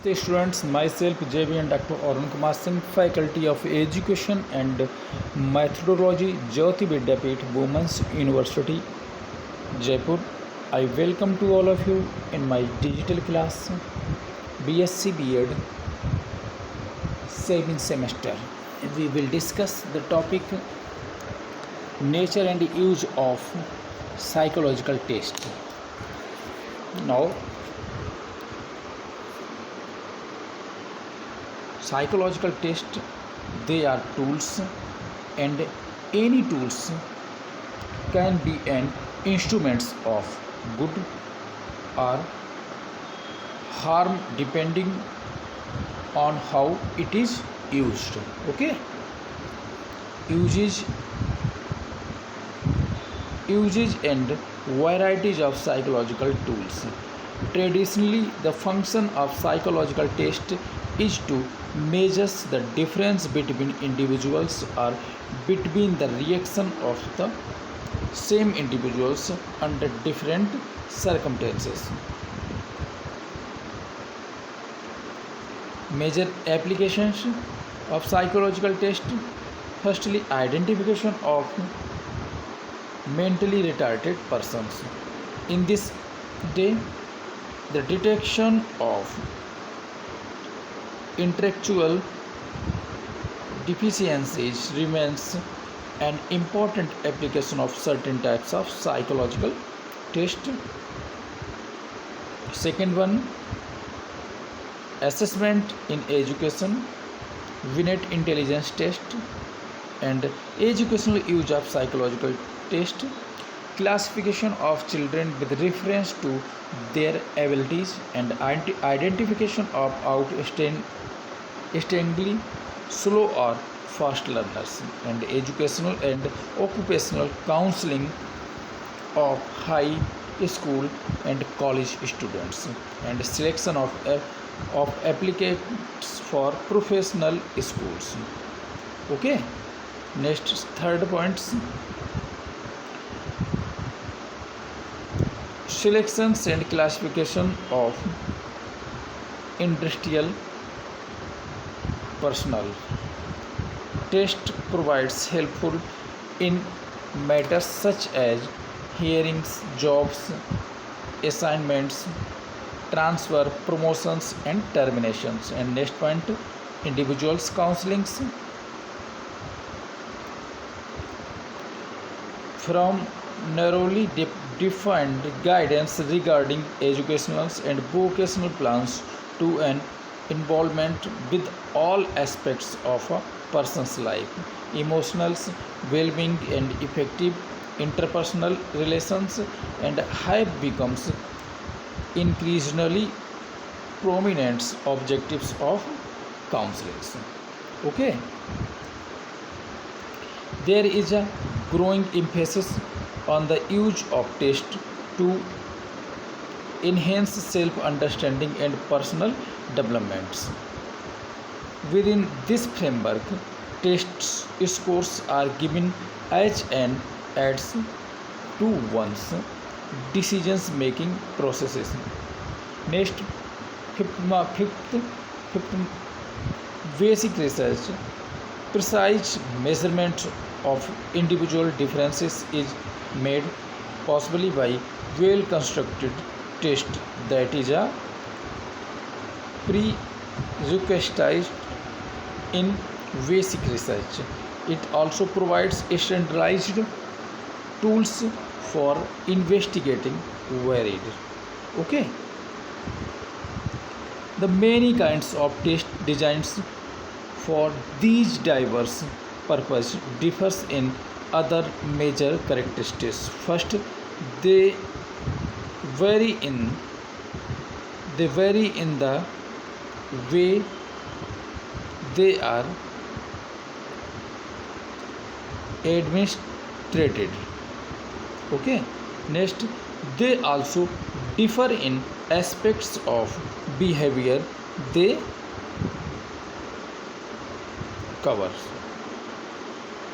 The students, myself JB and Dr. Arun Kumar Singh, Faculty of Education and Methodology, Jyoti Vidyapeeth, Women's University, Jaipur. I welcome to all of you in my digital class, BSc B.Ed, 7th semester. We will discuss the topic nature and use of psychological test. Now, psychological test, they are tools, and any tools can be an instruments of good or harm depending on how it is used. Okay, uses uses and varieties of psychological tools. Traditionally, the function of psychological test is to measure the difference between individuals or between the reaction of the same individuals under different circumstances. Major applications of psychological test: firstly, identification of mentally retarded persons. In this day, the detection of intellectual deficiencies remains an important application of certain types of psychological test. Second one, assessment in education, Binet intelligence test, and educational use of psychological test, classification of children with reference to their abilities, and identification of outstandingly slow or fast learners, and educational and occupational counseling of high school and college students, and selection of applicants for professional schools. Okay, next, third points: selections and classification of industrial personnel. Test provides helpful in matters such as hearings, jobs, assignments, transfer, promotions, and terminations. And next point, individuals counselings. From narrowly defined guidance regarding educational and vocational plans to an involvement with all aspects of a person's life, emotional well-being and effective interpersonal relations, and have becomes increasingly prominent objectives of counseling. Okay, there is a growing emphasis on the use of tests to enhance self-understanding and personal developments. Within this framework, test scores are given as an adds to one's decision-making processes. Next, fifth basic research. Precise measurement of individual differences is made possibly by well-constructed test that is a prerequisite in basic research. It also provides standardized tools for investigating varied. Okay, the many kinds of test designs for these diverse purpose differs in other major characteristics. First, they vary in the way they are administrated. Okay, next, they also differ in aspects of behavior they cover.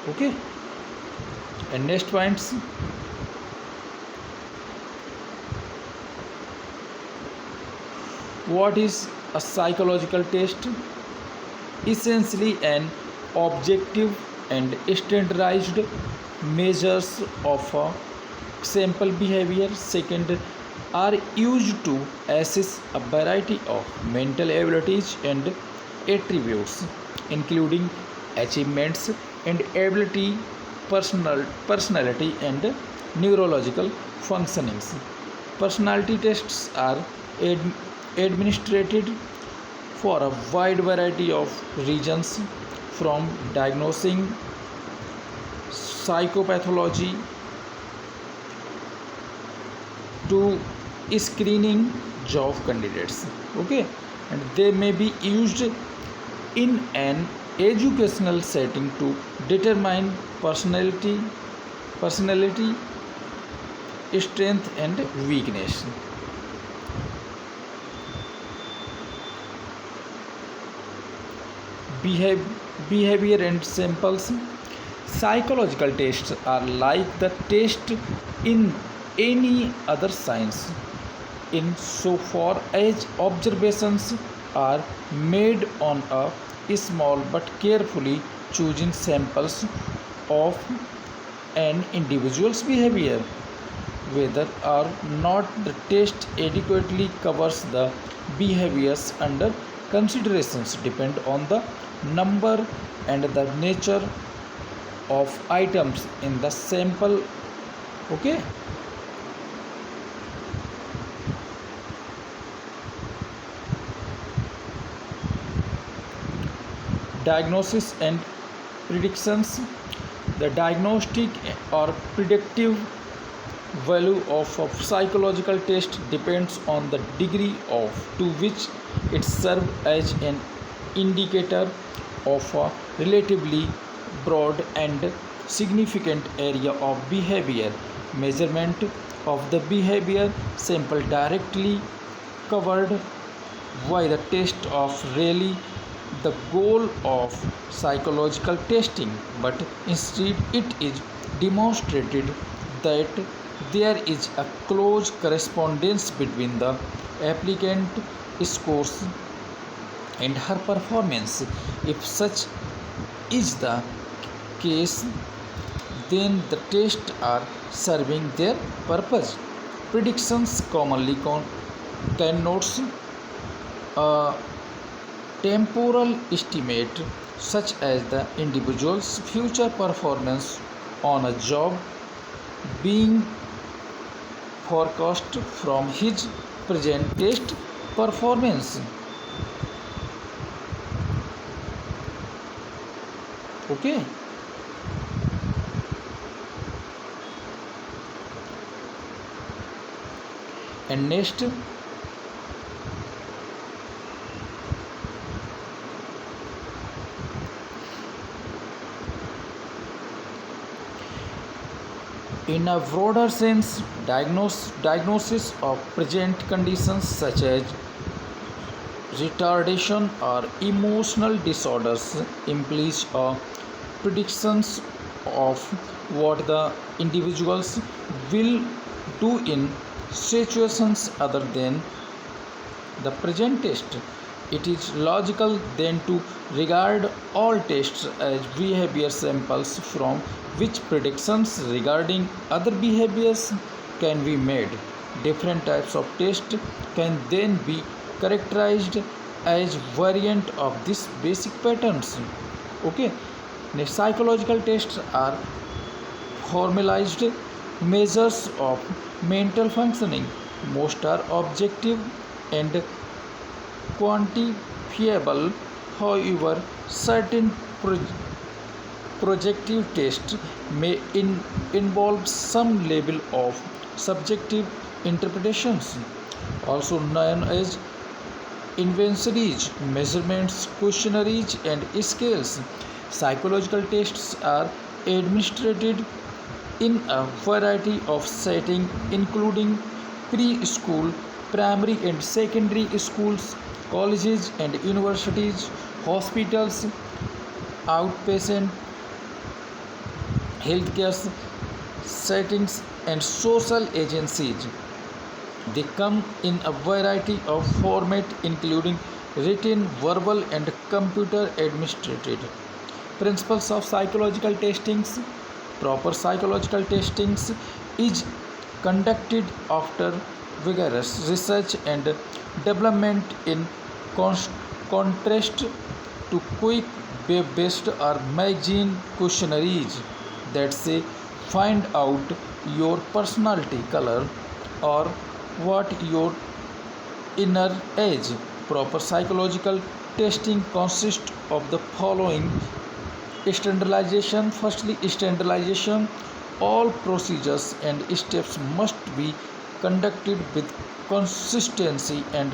Okay, and next points: what is A psychological test, essentially an objective and standardized measures of a sample behavior. Second, are used to assess a variety of mental abilities and attributes, including achievements and ability, personality, and neurological functionings. Personality tests are administered for a wide variety of reasons, from diagnosing psychopathology to screening job candidates. Okay, and they may be used in an educational setting to determine personality strength and weakness. Behavior and samples. Psychological tests are like the test in any other science in so far as observations are made on a small but carefully chosen samples of an individual's behavior. Whether or not the test adequately covers the behaviors under considerations depend on the number and the nature of items in the sample. Okay, diagnosis and predictions. The diagnostic or predictive value of a psychological test depends on the degree of to which it serves as an indicator of a relatively broad and significant area of behavior. Measurement of the behavior sample directly covered by the test of really the goal of psychological testing, but instead it is demonstrated that there is a close correspondence between the applicant scores and her performance. If such is the case, then the tests are serving their purpose. Predictions commonly connotes a temporal estimate, such as the individual's future performance on a job being forecast from his present test performance. Okay, and next, in a broader sense, diagnosis of present conditions such as retardation or emotional disorders implies a predictions of what the individuals will do in situations other than the present test. It is logical then to regard all tests as behavior samples from which predictions regarding other behaviors can be made. Different types of tests can then be characterized as variant of these basic patterns. Okay, next, psychological tests are formalized measures of mental functioning. Most are objective and quantifiable. However, certain projective tests may involve some level of subjective interpretations, also known as inventories, measurements, questionnaires, and scales. Psychological tests are administered in a variety of settings, including preschool, primary and secondary schools, colleges and universities, hospitals, outpatient healthcare settings, and social agencies. They come in a variety of formats, including written, verbal, and computer administered. Principles of psychological testings. Proper psychological testings is conducted after vigorous research and development in contrast to quick web-based or magazine questionnaires that say find out your personality color or what your inner age. Proper psychological testing consists of the following: standardization. Firstly, standardization. All procedures and steps must be conducted with consistency and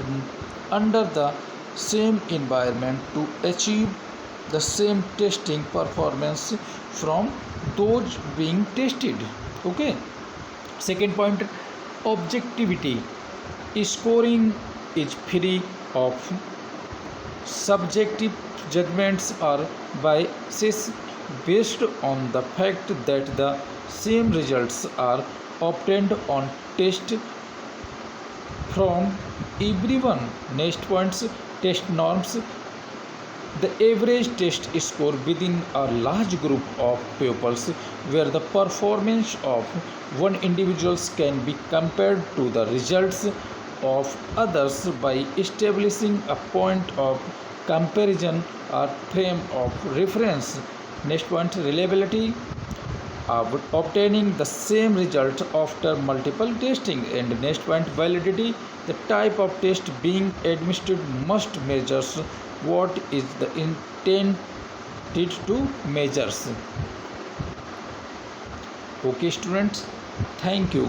under the same environment to achieve the same testing performance from those being tested. Okay. Second point, objectivity. Scoring is free of subjective judgments or biases based on the fact that the same results are obtained on test from everyone. Next points, test norms. The average test score within a large group of pupils where the performance of one individual can be compared to the results of others by establishing a point of comparison or frame of reference. Next point, reliability. Obtaining the same result after multiple testing. And next point, validity. The type of test being administered must measure what is the intended to measures. Okay students, thank you.